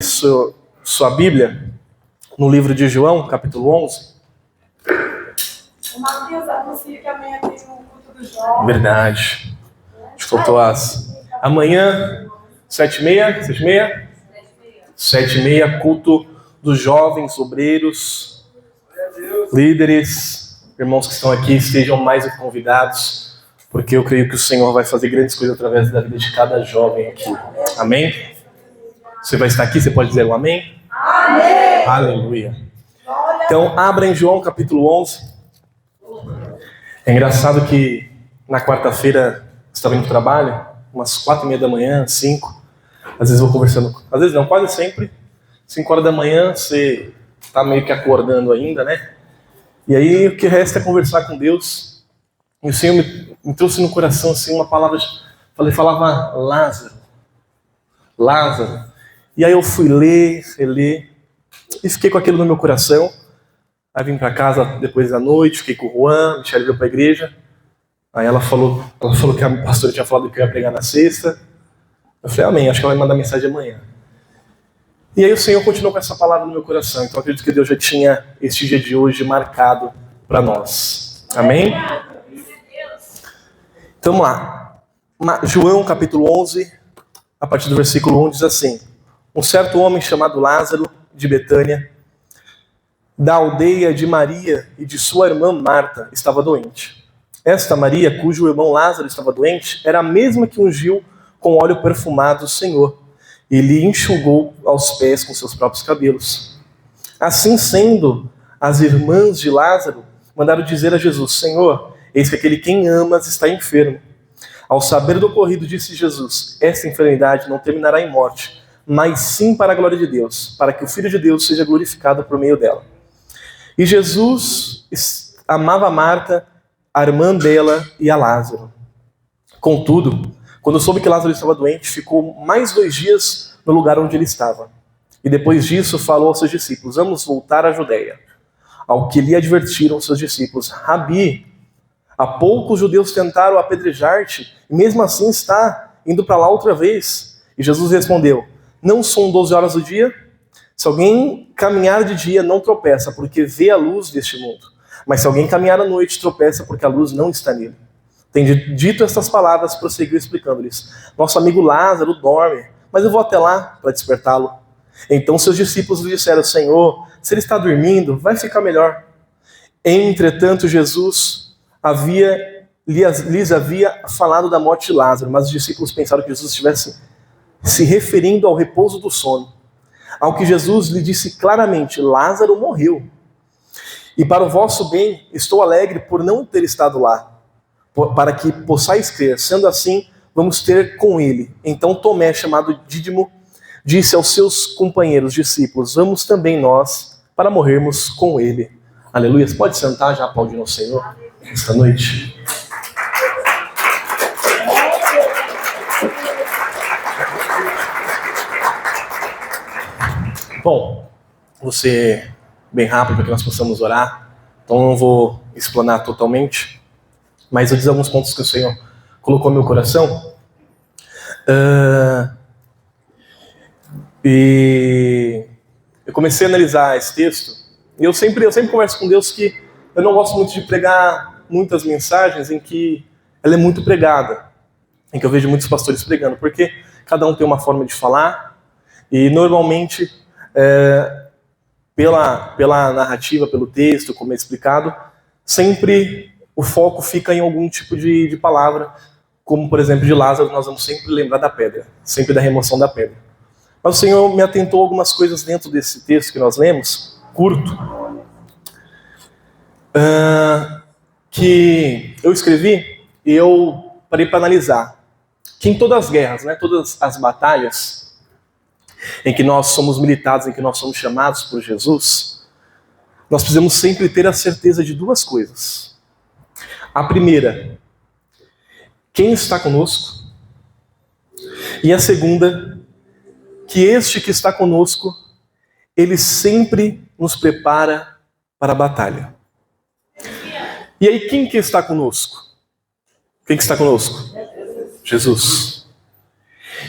Sua Bíblia no livro de João, capítulo 11. O Matheus anuncia que amanhã tem um culto do jovem. Verdade. Faltou as... Amanhã, 7h30, 7h30? 7h30, culto dos jovens, obreiros, líderes, irmãos que estão aqui, estejam mais que convidados, porque eu creio que o Senhor vai fazer grandes coisas através da vida de cada jovem aqui. Amém? Você vai estar aqui, você pode dizer um amém? Amém! Aleluia. Então, abra em João capítulo 11. É engraçado que na quarta-feira, estava indo para o trabalho, umas 4h30 da manhã, 5. Às vezes eu vou conversando, às vezes não, quase sempre. 5 horas da manhã, você está meio que acordando ainda, né? E aí o que resta é conversar com Deus. E o Senhor me trouxe no coração assim uma palavra, falava Lázaro. Lázaro. E aí eu fui ler, e fiquei com aquilo no meu coração. Aí vim para casa depois da noite, fiquei com o Juan, a Michelle veio para a igreja. Aí ela falou que a pastora tinha falado que eu ia pregar na sexta. Eu falei, amém, acho que ela vai mandar mensagem amanhã. E aí o Senhor continuou com essa palavra no meu coração. Então eu acredito que Deus já tinha este dia de hoje marcado para nós. Amém? Então vamos lá. João capítulo 11, a partir do versículo 1 diz assim: um certo homem chamado Lázaro, de Betânia, da aldeia de Maria e de sua irmã Marta, estava doente. Esta Maria, cujo irmão Lázaro estava doente, era a mesma que ungiu com óleo perfumado o Senhor, e lhe enxugou aos pés com seus próprios cabelos. Assim sendo, as irmãs de Lázaro mandaram dizer a Jesus: Senhor, eis que aquele quem amas está enfermo. Ao saber do ocorrido, disse Jesus: esta enfermidade não terminará em morte, mas sim para a glória de Deus, para que o Filho de Deus seja glorificado por meio dela. E Jesus amava Marta, a irmã dela e a Lázaro. Contudo, quando soube que Lázaro estava doente, ficou mais 2 dias no lugar onde ele estava. E depois disso falou aos seus discípulos: vamos voltar à Judeia. Ao que lhe advertiram seus discípulos: Rabi, há pouco os judeus tentaram apedrejar-te, e mesmo assim está indo para lá outra vez. E Jesus respondeu: não são 12 horas do dia? Se alguém caminhar de dia, não tropeça, porque vê a luz deste mundo. Mas se alguém caminhar à noite, tropeça, porque a luz não está nele. Tendo dito estas palavras, prosseguiu explicando-lhes: nosso amigo Lázaro dorme, mas eu vou até lá para despertá-lo. Então seus discípulos lhe disseram: Senhor, se ele está dormindo, vai ficar melhor. Entretanto, Jesus lhes havia falado da morte de Lázaro, mas os discípulos pensaram que Jesus estivesse se referindo ao repouso do sono. Ao que Jesus lhe disse claramente: Lázaro morreu. E para o vosso bem, estou alegre por não ter estado lá, para que possais crer. Sendo assim, vamos ter com ele. Então Tomé, chamado Dídimo, disse aos seus companheiros discípulos: vamos também nós, para morrermos com ele. Aleluia. Você pode sentar já aplaudindo ao Senhor esta noite? Bom, vou ser bem rápido para que nós possamos orar. Então não vou explanar totalmente, mas eu dizer alguns pontos que o Senhor colocou no meu coração. E eu comecei a analisar esse texto, e eu sempre converso com Deus que eu não gosto muito de pregar muitas mensagens em que ela é muito pregada, em que eu vejo muitos pastores pregando, porque cada um tem uma forma de falar, e normalmente, pela narrativa, pelo texto, como é explicado, sempre o foco fica em algum tipo de palavra, como por exemplo de Lázaro, nós vamos sempre lembrar da pedra, sempre da remoção da pedra. Mas o Senhor me atentou a algumas coisas dentro desse texto que nós lemos, curto, que eu escrevi e eu parei para analisar. Que em todas as guerras, né, todas as batalhas em que nós somos militados, em que nós somos chamados por Jesus, nós precisamos sempre ter a certeza de 2 coisas. A primeira, quem está conosco? E a segunda, que este que está conosco, ele sempre nos prepara para a batalha. E aí, quem que está conosco? Quem que está conosco? Jesus.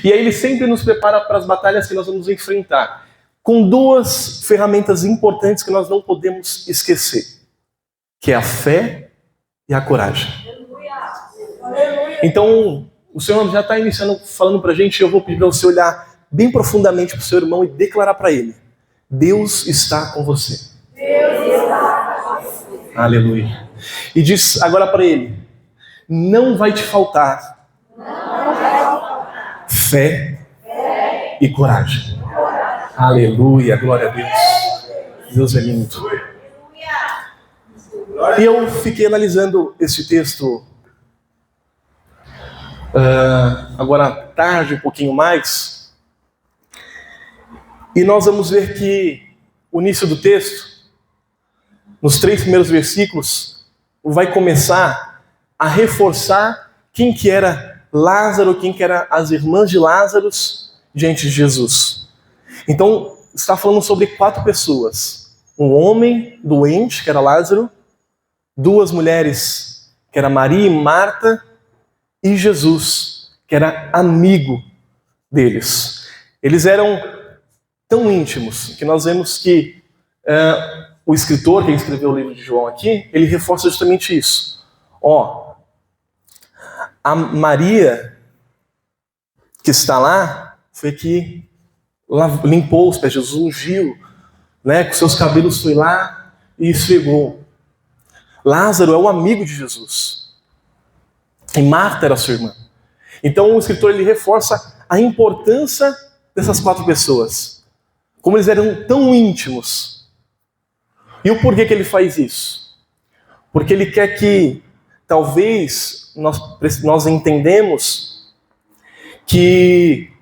E aí ele sempre nos prepara para as batalhas que nós vamos enfrentar, com duas ferramentas importantes que nós não podemos esquecer, que é a fé e a coragem. Então, o Senhor já está iniciando, falando para a gente, eu vou pedir para você olhar bem profundamente para o seu irmão e declarar para ele: Deus está com você. Deus está com você. Aleluia. E diz agora para ele: não vai te faltar fé e coragem. Aleluia, glória a Deus. Deus é lindo. E eu fiquei analisando esse texto agora à tarde, um pouquinho mais, e nós vamos ver que o início do texto, nos 3 primeiros versículos, vai começar a reforçar quem que era Lázaro, quem que eram as irmãs de Lázaro diante de Jesus. Então, está falando sobre 4 pessoas. Um homem doente, que era Lázaro, 2 mulheres, que era Maria e Marta, e Jesus, que era amigo deles. Eles eram tão íntimos que nós vemos que o escritor que escreveu o livro de João aqui, ele reforça justamente isso. A Maria que está lá foi que limpou os pés de Jesus, ungiu, né, com seus cabelos foi lá e esfregou. Lázaro é o amigo de Jesus. E Marta era sua irmã. Então o escritor ele reforça a importância dessas 4 pessoas. Como eles eram tão íntimos. E o porquê que ele faz isso? Porque ele quer que, talvez, nós entendemos que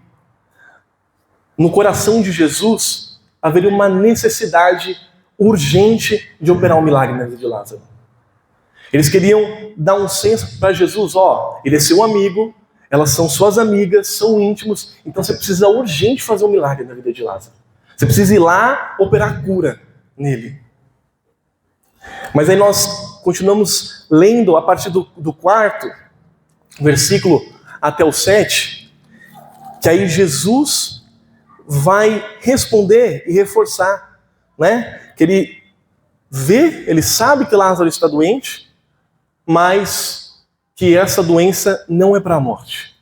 no coração de Jesus haveria uma necessidade urgente de operar um milagre na vida de Lázaro. Eles queriam dar um senso para Jesus, ele é seu amigo, elas são suas amigas, são íntimos, então você precisa urgente fazer um milagre na vida de Lázaro. Você precisa ir lá operar cura nele. Mas aí nós continuamos lendo a partir do 4º versículo até o 7, que aí Jesus vai responder e reforçar, né? Que ele sabe que Lázaro está doente, mas que essa doença não é para a morte.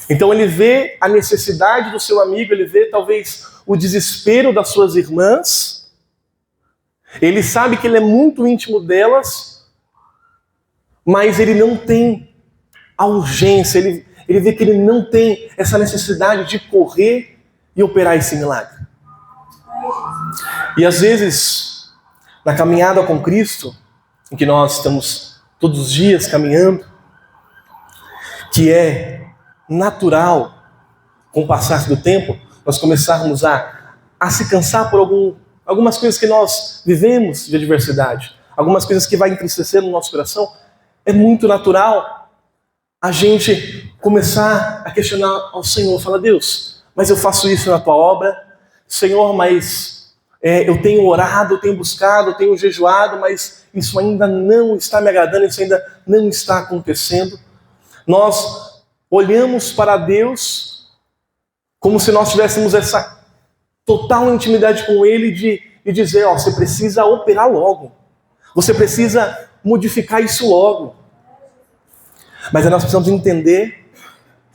Então ele vê a necessidade do seu amigo, ele vê talvez o desespero das suas irmãs, ele sabe que ele é muito íntimo delas, mas ele não tem a urgência, ele vê que ele não tem essa necessidade de correr e operar esse milagre. E às vezes, na caminhada com Cristo, em que nós estamos todos os dias caminhando, que é natural, com o passar do tempo, nós começarmos a se cansar por algumas coisas que nós vivemos de adversidade, algumas coisas que vai entristecer no nosso coração. É muito natural a gente começar a questionar ao Senhor, falar: Deus, mas eu faço isso na tua obra, Senhor, mas eu tenho orado, eu tenho buscado, eu tenho jejuado, mas isso ainda não está me agradando, isso ainda não está acontecendo. Nós olhamos para Deus como se nós tivéssemos essa total intimidade com Ele de dizer: você precisa operar logo, você precisa modificar isso logo. Mas nós precisamos entender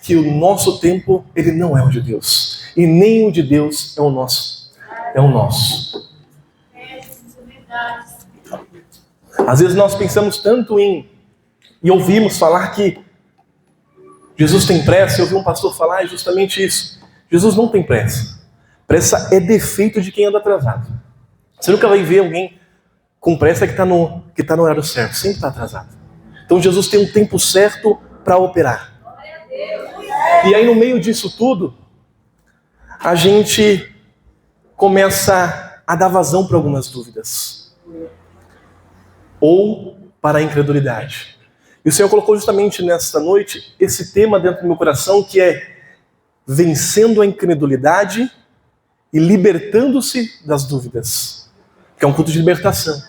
que o nosso tempo, ele não é o de Deus, e nem o de Deus é o nosso. É o nosso. Às vezes nós pensamos tanto e ouvimos falar que Jesus tem pressa. Eu ouvi um pastor falar justamente isso. Jesus não tem pressa. Pressa é defeito de quem anda atrasado. Você nunca vai ver alguém com pressa que está no horário certo. Sempre está atrasado. Então Jesus tem um tempo certo para operar. E aí no meio disso tudo, a gente começa a dar vazão para algumas dúvidas. Ou para a incredulidade. E o Senhor colocou justamente nesta noite esse tema dentro do meu coração, que é vencendo a incredulidade e libertando-se das dúvidas. Que é um culto de libertação.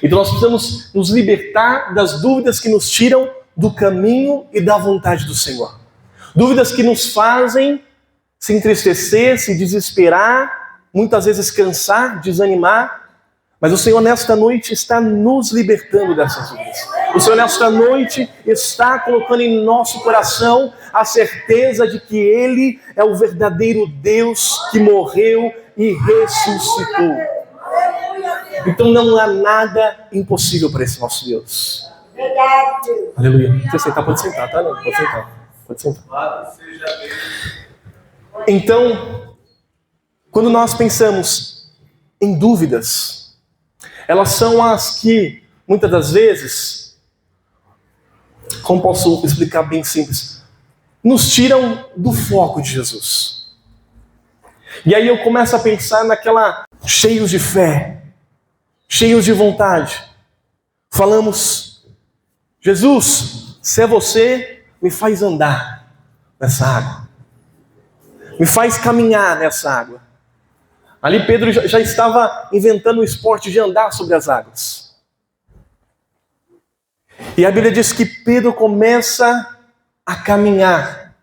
Então nós precisamos nos libertar das dúvidas que nos tiram do caminho e da vontade do Senhor. Dúvidas que nos fazem se entristecer, se desesperar, muitas vezes cansar, desanimar. Mas o Senhor nesta noite está nos libertando dessas dúvidas. O Senhor nesta noite está colocando em nosso coração a certeza de que Ele é o verdadeiro Deus que morreu e ressuscitou. Então não há nada impossível para esse nosso Deus. Aleluia. Quer sentar? Pode sentar, tá? Não, pode sentar. Pode sentar. Então, quando nós pensamos em dúvidas, elas são as que, muitas das vezes, como posso explicar bem simples, nos tiram do foco de Jesus. E aí eu começo a pensar naquela, cheios de fé, cheios de vontade. Falamos, Jesus, se é você, me faz andar nessa água. Me faz caminhar nessa água. Ali Pedro já estava inventando o esporte de andar sobre as águas. E a Bíblia diz que Pedro começa a caminhar.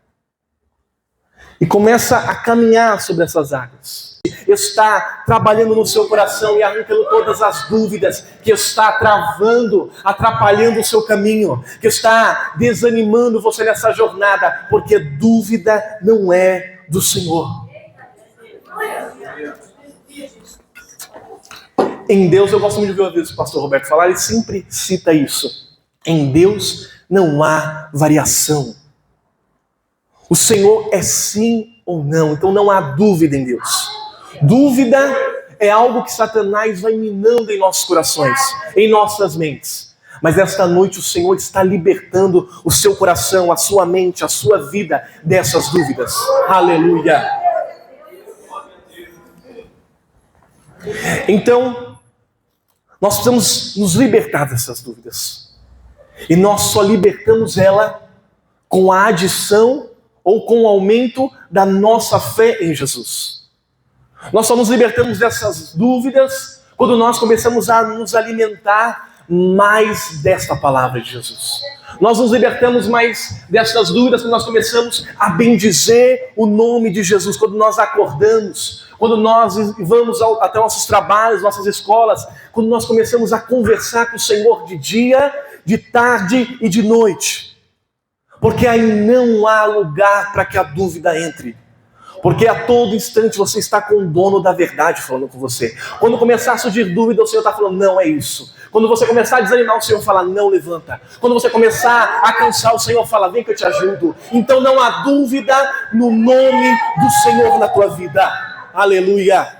E começa a caminhar sobre essas águas. Está trabalhando no seu coração e arrancando todas as dúvidas que está travando, atrapalhando o seu caminho, que está desanimando você nessa jornada, porque dúvida não é do Senhor. Em Deus, eu gosto muito de ouvir o pastor Roberto falar, ele sempre cita isso. Em Deus não há variação. O Senhor é sim ou não, então não há dúvida em Deus. Dúvida é algo que Satanás vai minando em nossos corações, em nossas mentes. Mas esta noite o Senhor está libertando o seu coração, a sua mente, a sua vida dessas dúvidas. Aleluia! Então, nós precisamos nos libertar dessas dúvidas. E nós só libertamos ela com a adição ou com o aumento da nossa fé em Jesus. Nós só nos libertamos dessas dúvidas quando nós começamos a nos alimentar mais desta palavra de Jesus. Nós nos libertamos mais dessas dúvidas quando nós começamos a bendizer o nome de Jesus, quando nós acordamos, quando nós vamos até nossos trabalhos, nossas escolas, quando nós começamos a conversar com o Senhor de dia, de tarde e de noite. Porque aí não há lugar para que a dúvida entre. Porque a todo instante você está com o dono da verdade falando com você. Quando começar a surgir dúvida, o Senhor está falando, não é isso. Quando você começar a desanimar, o Senhor fala, não, levanta. Quando você começar a cansar, o Senhor fala, vem que eu te ajudo. Então não há dúvida no nome do Senhor na tua vida. Aleluia.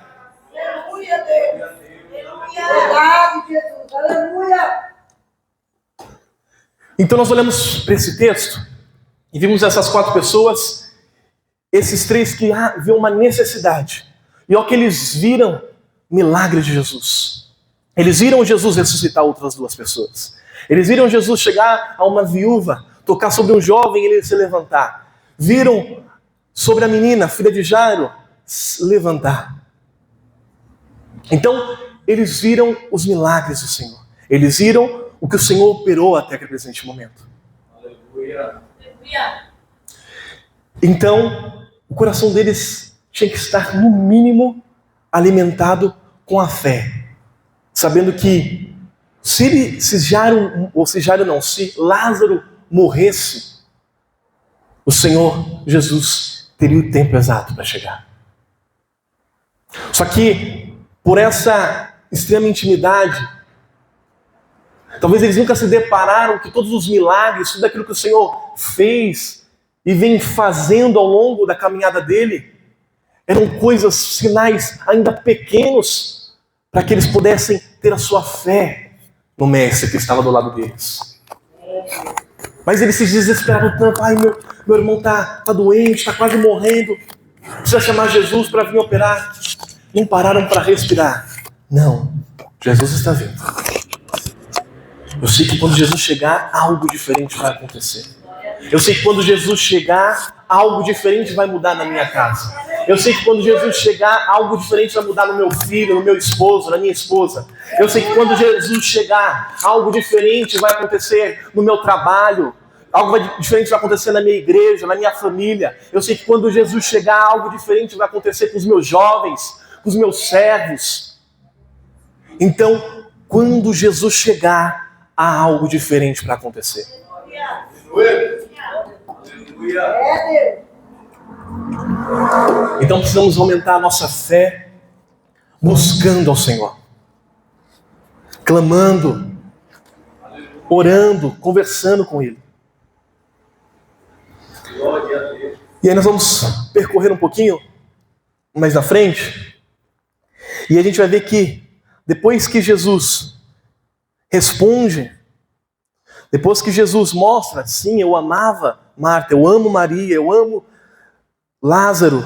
Aleluia, Deus. Verdade, Jesus. Aleluia. Então nós olhamos para esse texto e vimos essas 4 pessoas, esses 3 que viam uma necessidade. E ao que eles viram, milagre de Jesus. Eles viram Jesus ressuscitar outras 2 pessoas. Eles viram Jesus chegar a uma viúva, tocar sobre um jovem e ele se levantar. Viram sobre a menina, filha de Jairo, se levantar. Então, eles viram os milagres do Senhor. Eles viram o que o Senhor operou até aquele presente momento. Aleluia. Então, o coração deles tinha que estar, no mínimo, alimentado com a fé. Sabendo que se Lázaro morresse, o Senhor Jesus teria o tempo exato para chegar. Só que, por essa extrema intimidade, talvez eles nunca se depararam que todos os milagres, tudo aquilo que o Senhor fez e vem fazendo ao longo da caminhada dele, eram coisas, sinais ainda pequenos, para que eles pudessem ter a sua fé no Mestre que estava do lado deles. Mas eles se desesperaram tanto, meu irmão está doente, está quase morrendo, precisa chamar Jesus para vir operar. Não pararam para respirar. Não, Jesus está vindo. Eu sei que quando Jesus chegar, algo diferente vai acontecer. Eu sei que quando Jesus chegar, algo diferente vai mudar na minha casa. Eu sei que quando Jesus chegar, algo diferente vai mudar no meu filho, no meu esposo, na minha esposa. Eu sei que quando Jesus chegar, algo diferente vai acontecer no meu trabalho. Algo diferente vai acontecer na minha igreja, na minha família. Eu sei que quando Jesus chegar, algo diferente vai acontecer com os meus jovens, com os meus servos. Então, quando Jesus chegar, há algo diferente para acontecer. Então precisamos aumentar a nossa fé, buscando ao Senhor, clamando, orando, conversando com Ele. E aí nós vamos percorrer um pouquinho mais na frente, e a gente vai ver que depois que Jesus responde, depois que Jesus mostra, sim, eu amava Marta, eu amo Maria, eu amo Lázaro,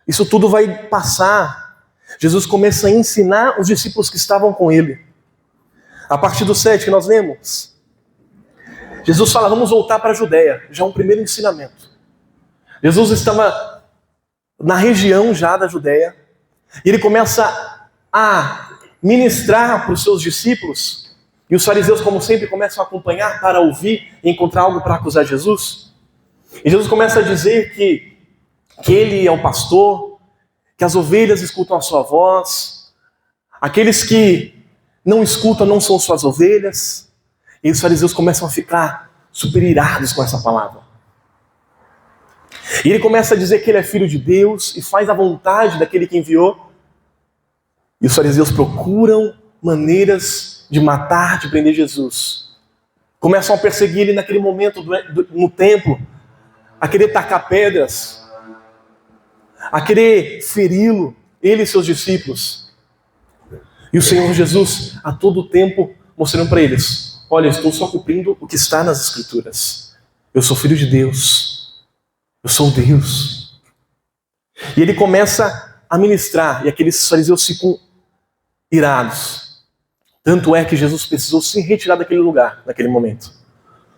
isso tudo vai passar. Jesus começa a ensinar os discípulos que estavam com ele. A partir do 7 que nós lemos, Jesus fala, vamos voltar para a Judéia, já um primeiro ensinamento. Jesus estava na região já da Judéia, e ele começa a ministrar para os seus discípulos, e os fariseus, como sempre, começam a acompanhar para ouvir e encontrar algo para acusar Jesus. E Jesus começa a dizer que ele é o pastor, que as ovelhas escutam a sua voz, aqueles que não escutam não são suas ovelhas. E os fariseus começam a ficar super irados com essa palavra. E ele começa a dizer que ele é filho de Deus e faz a vontade daquele que enviou. E os fariseus procuram maneiras de matar, de prender Jesus. Começam a perseguir ele naquele momento no templo, a querer tacar pedras, a querer feri-lo, ele e seus discípulos. E o Senhor Jesus, a todo tempo, mostrando para eles, olha, eu estou só cumprindo o que está nas Escrituras. Eu sou filho de Deus. Eu sou Deus. E ele começa a ministrar, e aqueles fariseus ficam irados. Tanto é que Jesus precisou se retirar daquele lugar, naquele momento.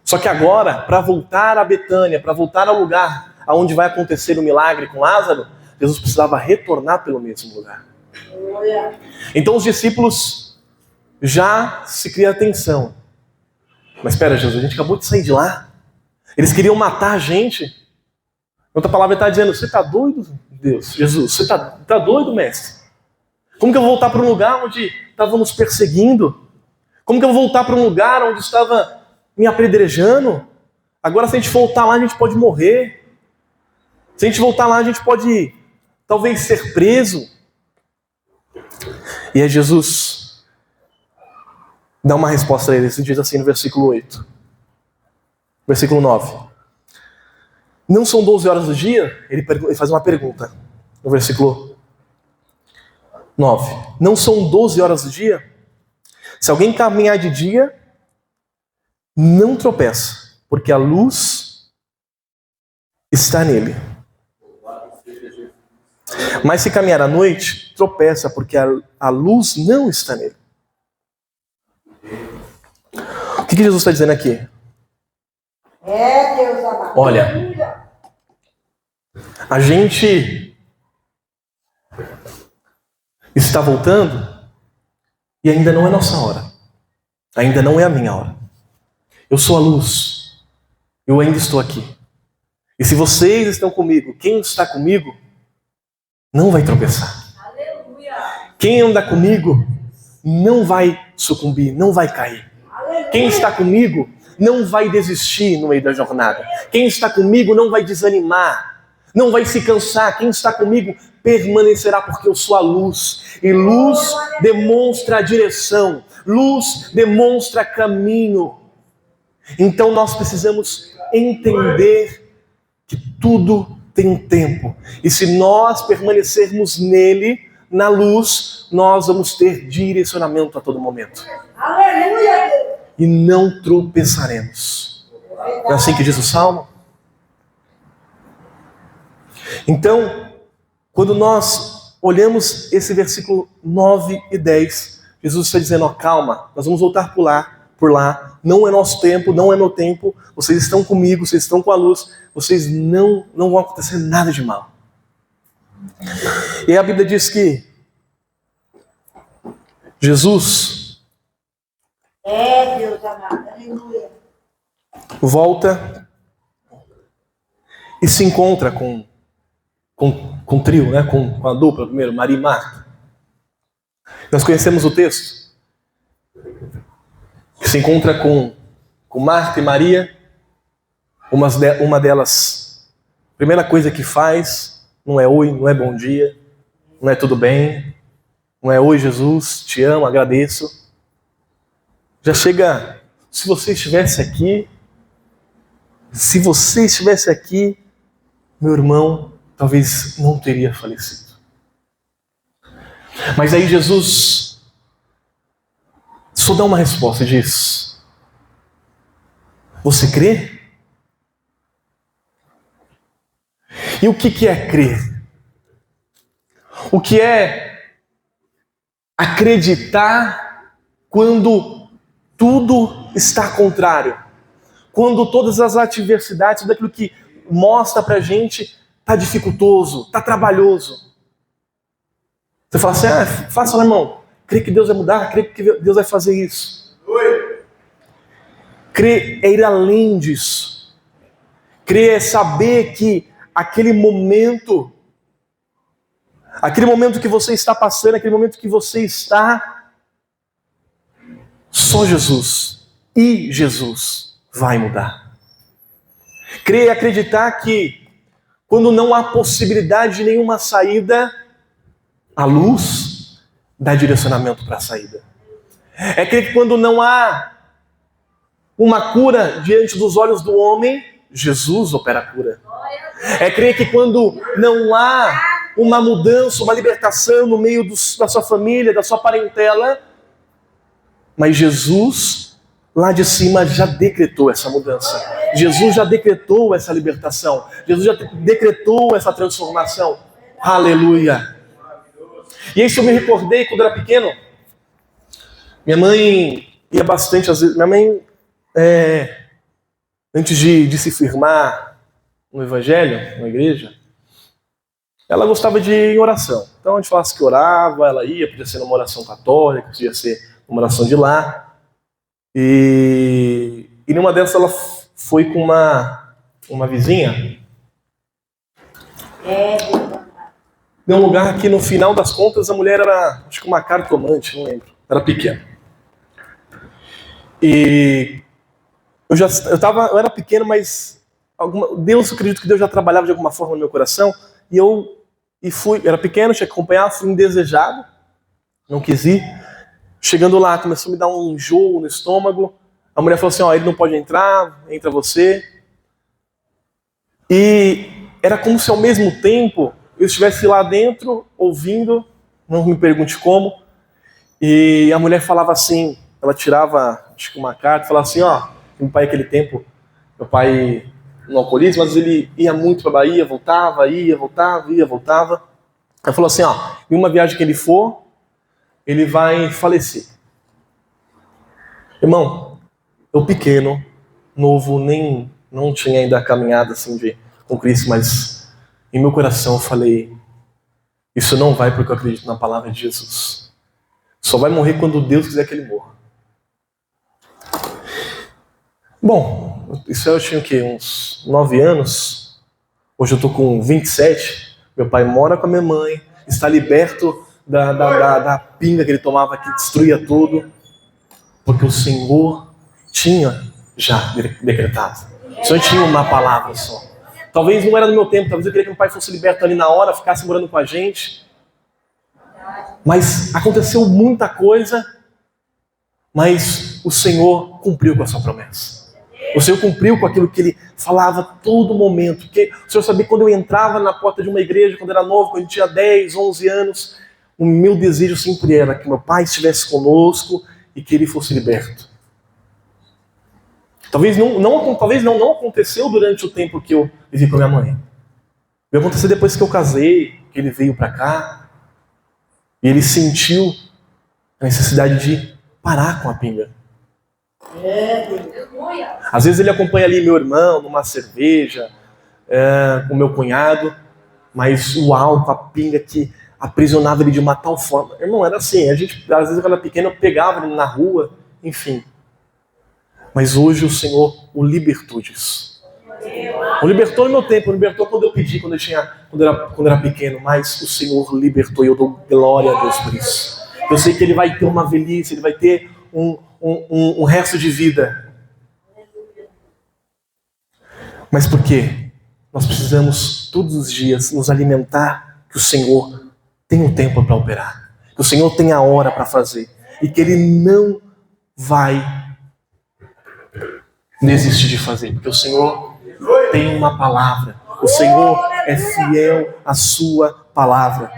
Só que agora, para voltar a Betânia, para voltar ao lugar onde vai acontecer o milagre com Lázaro, Jesus precisava retornar pelo mesmo lugar. Então os discípulos já se criam atenção. Mas espera, Jesus, a gente acabou de sair de lá. Eles queriam matar a gente. Outra palavra está dizendo, você está doido, Deus? Jesus, você está doido, mestre? Como que eu vou voltar para um lugar onde estavam nos perseguindo? Como que eu vou voltar para um lugar onde estava me apedrejando? Agora, se a gente voltar lá, a gente pode morrer. Se a gente voltar lá, a gente pode talvez ser preso. E aí Jesus dá uma resposta a eles. Ele diz assim no versículo 8. Versículo 9. Não são 12 horas do dia? Ele faz uma pergunta. No versículo 9. Não são 12 horas do dia? Se alguém caminhar de dia, não tropeça, porque a luz está nele. Mas se caminhar à noite, tropeça, porque a luz não está nele. O que Jesus está dizendo aqui? Deus amado. Olha, a gente está voltando e ainda não é nossa hora. Ainda não é a minha hora. Eu sou a luz. Eu ainda estou aqui. E se vocês estão comigo, quem está comigo não vai tropeçar. Aleluia. Quem anda comigo não vai sucumbir, não vai cair. Quem está comigo não vai desistir no meio da jornada. Quem está comigo não vai desanimar, não vai se cansar. Quem está comigo permanecerá, porque eu sou a luz. E luz demonstra a direção, luz demonstra caminho. Então nós precisamos entender que tudo tem um tempo. E se nós permanecermos nele, na luz, nós vamos ter direcionamento a todo momento. Aleluia. E não tropeçaremos. Não é assim que diz o Salmo? Então, quando nós olhamos esse versículo 9 e 10, Jesus está dizendo, ó, calma, nós vamos voltar por lá, não é nosso tempo, não é meu tempo, vocês estão comigo, vocês estão com a luz, vocês não vão acontecer nada de mal. E a Bíblia diz que Jesus, Deus amado. Aleluia. volta e se encontra com o trio, né? com a dupla primeiro, Maria e Marta. Nós conhecemos o texto. Que se encontra com Marta e Maria. Uma delas, a primeira coisa que faz, não é oi, não é bom dia, não é tudo bem, não é oi Jesus, te amo, agradeço. Já chega, se você estivesse aqui, meu irmão talvez não teria falecido. Mas aí Jesus só dá uma resposta e diz: você crê? E o que é crer? O que é acreditar quando tudo está contrário? Quando todas as adversidades, tudo aquilo que mostra pra gente está dificultoso, está trabalhoso. Você fala assim, faça, irmão. Crê que Deus vai mudar, crê que Deus vai fazer isso. Crer é ir além disso. Crer é saber que aquele momento que você está passando, aquele momento que você está, só Jesus e Jesus vai mudar. Crer é acreditar que quando não há possibilidade de nenhuma saída, a luz dá direcionamento para a saída. É crer que quando não há uma cura diante dos olhos do homem, Jesus opera a cura. É crer que quando não há uma mudança, uma libertação no meio da sua família, da sua parentela, mas Jesus, lá de cima, já decretou essa mudança. Jesus já decretou essa libertação. Jesus já decretou essa transformação. Aleluia! E isso eu me recordei quando eu era pequeno. Minha mãe ia bastante, às vezes. Minha mãe, antes de se firmar no Evangelho, na igreja, ela gostava de ir em oração. Então a gente falasse que orava, ela ia, podia ser numa oração católica, podia ser uma oração de lá. E numa dessas ela foi com uma vizinha. Num lugar que no final das contas a mulher era, acho que uma cartomante, não lembro, era pequena. E eu era pequeno, mas eu acredito que Deus já trabalhava de alguma forma no meu coração. E fui, era pequeno, tinha que acompanhar, fui indesejado, não quis ir. Chegando lá, começou a me dar um enjoo no estômago. A mulher falou assim, ele não pode entrar, entra você. E era como se ao mesmo tempo eu estivesse lá dentro, ouvindo, não me pergunte como, e a mulher falava assim, ela tirava, acho que uma carta, e falava assim, meu pai naquele tempo, meu pai no alcoolismo, mas ele ia muito para a Bahia, voltava. Ela falou assim, em uma viagem que ele for, ele vai falecer. Irmão, eu pequeno, novo, nem não tinha ainda caminhado assim com Cristo, mas em meu coração eu falei, isso não vai porque eu acredito na palavra de Jesus. Só vai morrer quando Deus quiser que ele morra. Bom, isso eu tinha o quê? Uns 9 anos. Hoje eu estou com 27. Meu pai mora com a minha mãe, está liberto da pinga que ele tomava, que destruía tudo, porque o Senhor tinha já decretado. O Senhor tinha uma palavra só. Talvez não era no meu tempo, talvez eu queria que meu pai fosse liberto ali na hora, ficasse morando com a gente. Mas aconteceu muita coisa, mas o Senhor cumpriu com a sua promessa. O Senhor cumpriu com aquilo que Ele falava a todo momento. Porque o Senhor sabia que quando eu entrava na porta de uma igreja, quando eu era novo, quando eu tinha 10, 11 anos, o meu desejo sempre era que meu pai estivesse conosco e que ele fosse liberto. Talvez não aconteceu durante o tempo que eu vivi com a minha mãe. Vai acontecer depois que eu casei, que ele veio para cá, e ele sentiu a necessidade de parar com a pinga. Às vezes ele acompanha ali meu irmão numa cerveja, com meu cunhado, mas o álcool, a pinga que aprisionava ele de uma tal forma. Irmão, era assim, a gente, às vezes quando era pequeno, eu pegava ele na rua, enfim. Mas hoje o Senhor o libertou disso. O libertou no meu tempo, o libertou quando eu pedi, quando eu era pequeno, mas o Senhor libertou e eu dou glória a Deus por isso. Eu sei que ele vai ter uma velhice, ele vai ter um resto de vida. Mas por quê? Nós precisamos todos os dias nos alimentar que o Senhor tem um tempo para operar, que o Senhor tem a hora para fazer e que Ele não vai desistir de fazer, porque o Senhor tem uma palavra, o Senhor é fiel à sua palavra.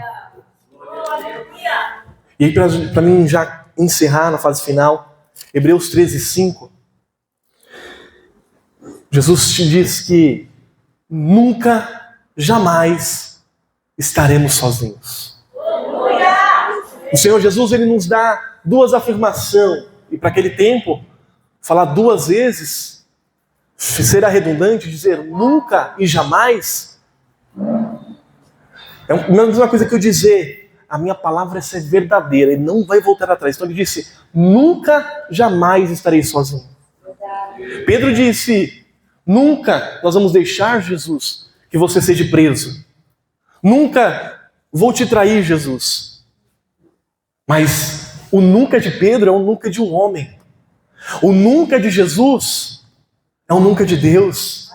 E aí, para mim já encerrar na fase final, Hebreus 13:5, Jesus te diz que nunca, jamais estaremos sozinhos. O Senhor Jesus, ele nos dá duas afirmações, e para aquele tempo, falar duas vezes, será redundante, dizer nunca e jamais, é a mesma coisa que eu dizer, a minha palavra é ser verdadeira, e não vai voltar atrás. Então ele disse, nunca, jamais estarei sozinho. Pedro disse, nunca nós vamos deixar, Jesus, que você seja preso. Nunca vou te trair, Jesus. Mas o nunca de Pedro é o nunca de um homem. O nunca de Jesus é o nunca de Deus.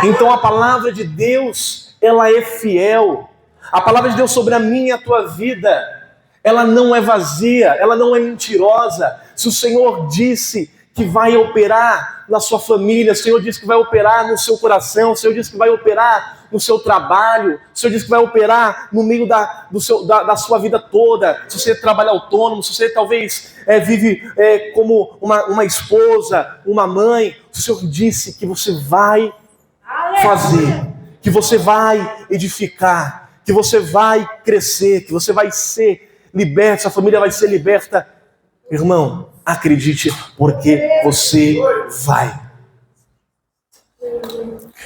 Então a palavra de Deus, ela é fiel. A palavra de Deus sobre a minha e a tua vida, ela não é vazia, ela não é mentirosa. Se o Senhor disse que vai operar na sua família, o Senhor disse que vai operar no seu coração, o Senhor disse que vai operar no seu trabalho, o Senhor disse que vai operar no meio da sua vida toda. Se você trabalha autônomo, se você talvez vive como uma esposa, uma mãe, o Senhor disse que você vai fazer, que você vai edificar, que você vai crescer, que você vai ser liberto, sua família vai ser liberta. Irmão, acredite, porque você vai.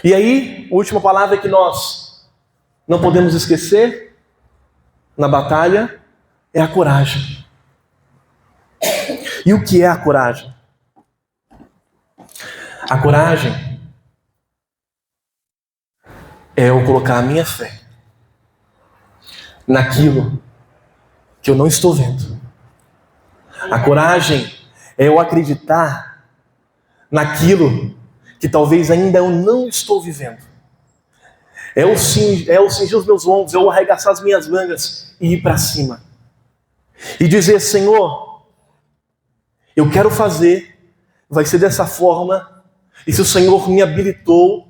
E aí, a última palavra que nós não podemos esquecer na batalha é a coragem. E o que é a coragem? A coragem é eu colocar a minha fé naquilo que eu não estou vendo. A coragem é eu acreditar naquilo que talvez ainda eu não estou vivendo. É eu cingir os meus ombros, é eu arregaçar as minhas mangas e ir para cima. E dizer, Senhor, eu quero fazer, vai ser dessa forma, e se o Senhor me habilitou,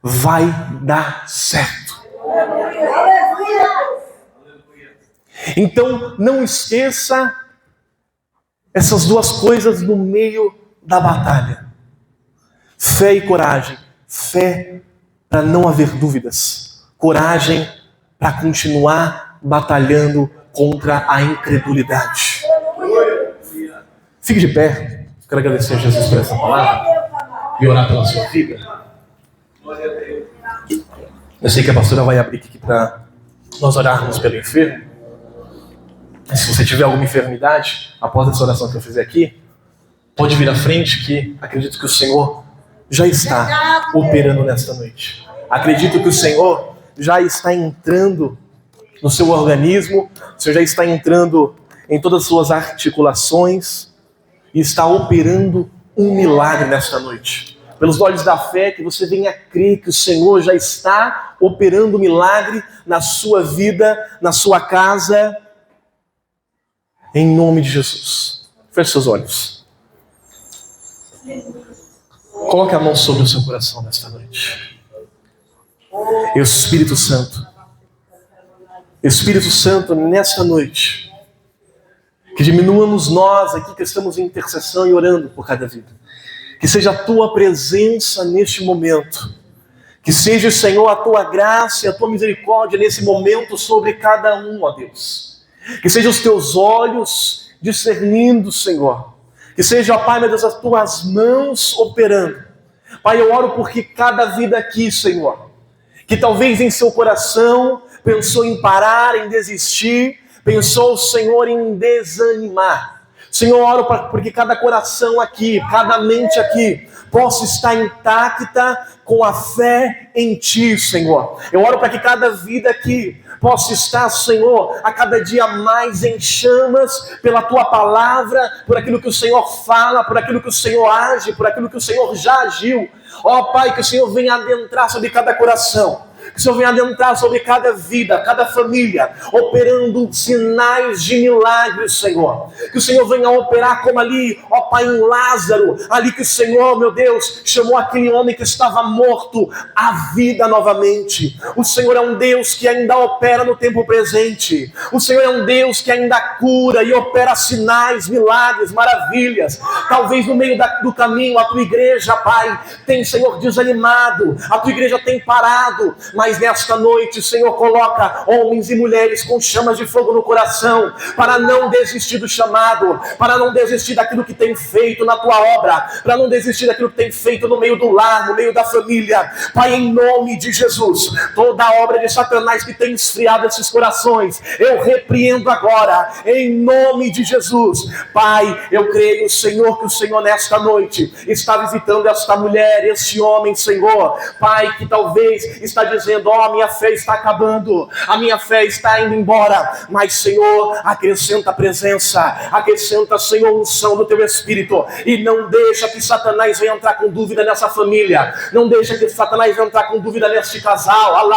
vai dar certo. Então, não esqueça essas duas coisas no meio da batalha. Fé e coragem. Fé para não haver dúvidas. Coragem para continuar batalhando contra a incredulidade. Fique de pé. Quero agradecer a Jesus por essa palavra e orar pela sua vida. Eu sei que a pastora vai abrir aqui para nós orarmos pelo enfermo. Se você tiver alguma enfermidade, após essa oração que eu fizer aqui, pode vir à frente, que acredito que o Senhor já está operando nesta noite. Acredito que o Senhor já está entrando no seu organismo, o Senhor já está entrando em todas as suas articulações e está operando um milagre nesta noite. Pelos olhos da fé, que você venha crer que o Senhor já está operando um milagre na sua vida, na sua casa, em nome de Jesus. Feche seus olhos. Coloque a mão sobre o seu coração nesta noite. Espírito Santo, nesta noite, que diminuamos nós aqui que estamos em intercessão e orando por cada vida. Que seja a tua presença neste momento. Que seja, Senhor, a tua graça e a tua misericórdia nesse momento sobre cada um, ó Deus. Que sejam os teus olhos discernindo, Senhor. Que seja, ó Pai, meu Deus, as tuas mãos operando. Pai, eu oro porque cada vida aqui, Senhor, que talvez em seu coração pensou em parar, em desistir, pensou, Senhor, em desanimar. Senhor, eu oro porque cada coração aqui, cada mente aqui, possa estar intacta com a fé em Ti, Senhor. Eu oro para que cada vida aqui possa estar, Senhor, a cada dia mais em chamas pela Tua palavra, por aquilo que o Senhor fala, por aquilo que o Senhor age, por aquilo que o Senhor já agiu. Ó Pai, que o Senhor venha adentrar sobre cada coração. Que o Senhor venha adentrar sobre cada vida, cada família, operando sinais de milagres, Senhor. Que o Senhor venha operar como ali, ó Pai, em Lázaro, ali que o Senhor, meu Deus, chamou aquele homem que estava morto à vida novamente. O Senhor é um Deus que ainda opera no tempo presente. O Senhor é um Deus que ainda cura e opera sinais, milagres, maravilhas. Talvez no meio do caminho a Tua igreja, Pai, tem, Senhor, desanimado, a Tua igreja tem parado, mas nesta noite, Senhor, coloca homens e mulheres com chamas de fogo no coração, para não desistir do chamado, para não desistir daquilo que tem feito na Tua obra, para não desistir daquilo que tem feito no meio do lar, no meio da família. Pai, em nome de Jesus, toda a obra de Satanás que tem esfriado esses corações, eu repreendo agora, em nome de Jesus. Pai, eu creio, Senhor, que o Senhor nesta noite está visitando esta mulher, este homem, Senhor, Pai, que talvez está dizendo: ó, minha fé está acabando, a minha fé está indo embora, mas, Senhor, acrescenta a presença, acrescenta, Senhor, unção do Teu Espírito, e não deixa que Satanás venha entrar com dúvida nessa família, não deixa que Satanás venha entrar com dúvida neste casal.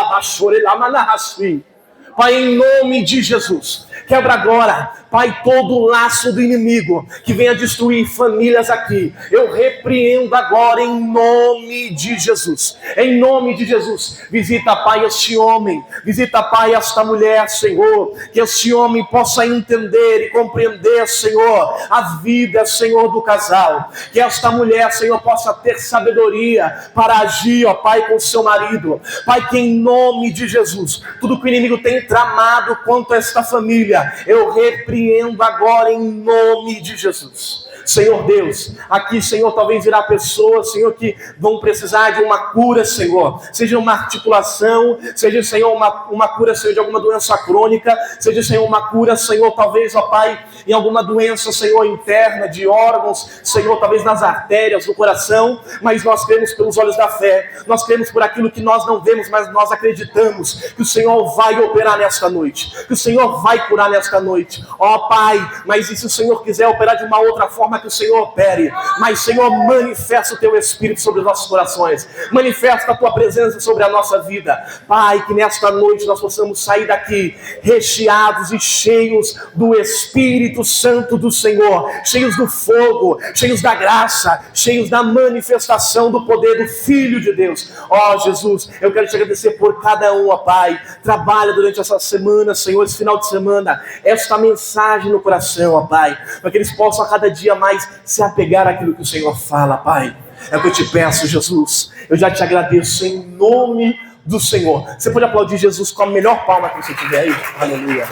Pai, em nome de Jesus, quebra agora, Pai, todo o laço do inimigo que venha destruir famílias aqui. Eu repreendo agora em nome de Jesus. Em nome de Jesus, visita, Pai, este homem, visita, Pai, esta mulher, Senhor, que este homem possa entender e compreender, Senhor, a vida, Senhor, do casal. Que esta mulher, Senhor, possa ter sabedoria para agir, ó Pai, com o seu marido. Pai, que em nome de Jesus, tudo que o inimigo tem tramado quanto a esta família, eu repreendo agora em nome de Jesus. Senhor Deus, aqui, Senhor, talvez virá pessoas, Senhor, que vão precisar de uma cura, Senhor, seja uma articulação, seja, Senhor, uma cura, Senhor, de alguma doença crônica, seja, Senhor, uma cura, Senhor, talvez, ó Pai, em alguma doença, Senhor, interna, de órgãos, Senhor, talvez nas artérias, no coração, mas nós cremos pelos olhos da fé, nós cremos por aquilo que nós não vemos, mas nós acreditamos que o Senhor vai operar nesta noite, que o Senhor vai curar nesta noite, ó Pai, mas e se o Senhor quiser operar de uma outra forma, que o Senhor opere, mas, Senhor, manifesta o Teu Espírito sobre os nossos corações, manifesta a Tua presença sobre a nossa vida, Pai, que nesta noite nós possamos sair daqui recheados e cheios do Espírito Santo do Senhor, cheios do fogo, cheios da graça, cheios da manifestação do poder do Filho de Deus. Ó Jesus, eu quero te agradecer por cada um, ó Pai, trabalha durante essa semana, Senhor, esse final de semana, esta mensagem no coração, ó Pai, para que eles possam a cada dia mais se apegar àquilo que o Senhor fala, Pai. É o que eu te peço, Jesus. Eu já te agradeço em nome do Senhor. Você pode aplaudir Jesus com a melhor palma que você tiver aí? Aleluia.